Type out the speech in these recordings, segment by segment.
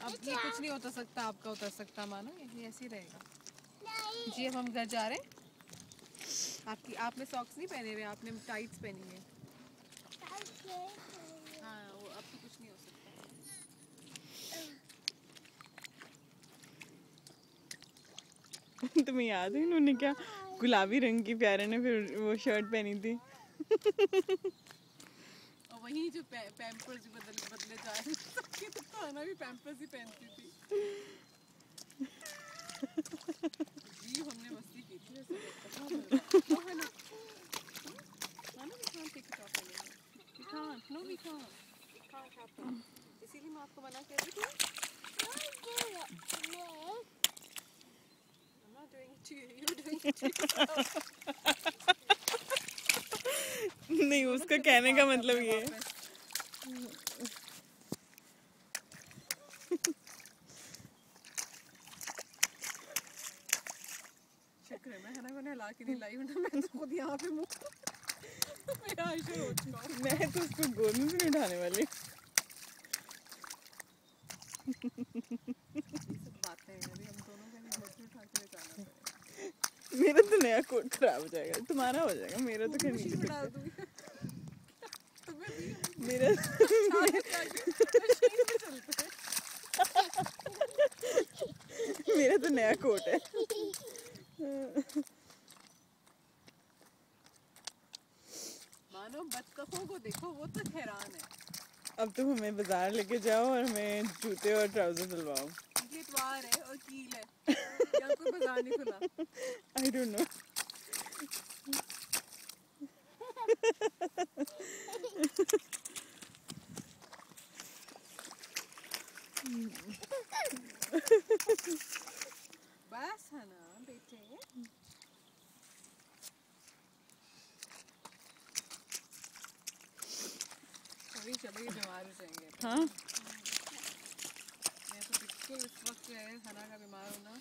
अब ये कुछ नहीं उतर सकता, आपका उतर सकता, मानो ये ऐसे ही रहेगा। जी अब हम घर जा रहे हैं। आपने सॉक्स नहीं पहने हुए, आपने टाइट्स पहनी है। हाँ वो अब तो कुछ नहीं हो सकता। तुम्हें याद है इन्होंने क्या गुलाबी रंग की प्यारे ने फिर वो शर्ट पहनी थी। और वही जो पैम्पर्स बदले जा रहे थे, तो खाना भी पैम्पर्स ही पहनती थी। जी हमने मस्ती की थी वैसे। इसीलिए मैं आपको मना कर रही थी। नहीं उसका कहने का मतलब ये है। शुक्र है मैं हना को नहला के नहीं लाई हूं ना, मैं तो खुद यहाँ पे मुँह मेरा आइशर हो चुका हूं। मैं तो उसको गोद में भी नहीं उठाने वाली। ये सब बातें हैं, अभी हम दोनों को गोद में उठा के ले जाना पड़ेगा। मेरा तो नया कोट खराब हो जाएगा, तुम्हारा हो जाएगा, मेरा तो खरीद मशीन में डाल दूंगी। तुम्हें भी मेरा मशीन में चलते हैं। मेरा तो नया कोट है। मानो बदकफों को देखो, वो तो हैरान है। अब तुम हमें बाजार लेके जाओ और हमें जूते और ट्राउजर दिलवाओ। ये इतवार है और कील है, या कोई बाजार नहीं खुला। I don't know. बस है ना बेटे, अभी चलो ये बीमार हो जाएंगे। हाँ मैं तो बिल्कुल इस वक्त जो है हना का बीमार होना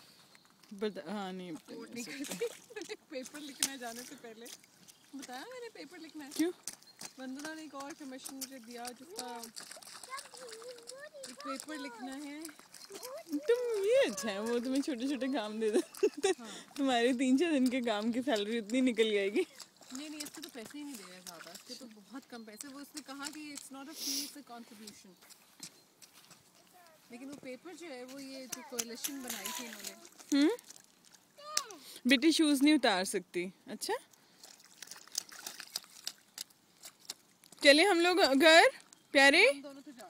हाँ नहीं अफोर्ड नहीं करती। मुझे पेपर लिखना है जाने से पहले, बताया मैंने पेपर लिखना है। क्यों? वंदना ने एक और कमीशन मुझे दिया जिसका एक पेपर लिखना है। तुम ये अच्छा है, वो तुम्हें छोटे छोटे काम दे दो। हाँ। तुम्हारे 3-4 दिन के काम की सैलरी इतनी निकल जाएगी। नहीं इसके तो पैसे ही नहीं दे रहे ज़्यादा, इसके तो बहुत कम पैसे। वो उसने कहा कि it's not a fee, it's a contribution. लेकिन वो पेपर जो है वो ये जो कोalition बनाई थी इन्होंने। बेटी शूज नहीं उतार सकती। अच्छा चले हम लोग घर प्यारे। हम दोनों तो जा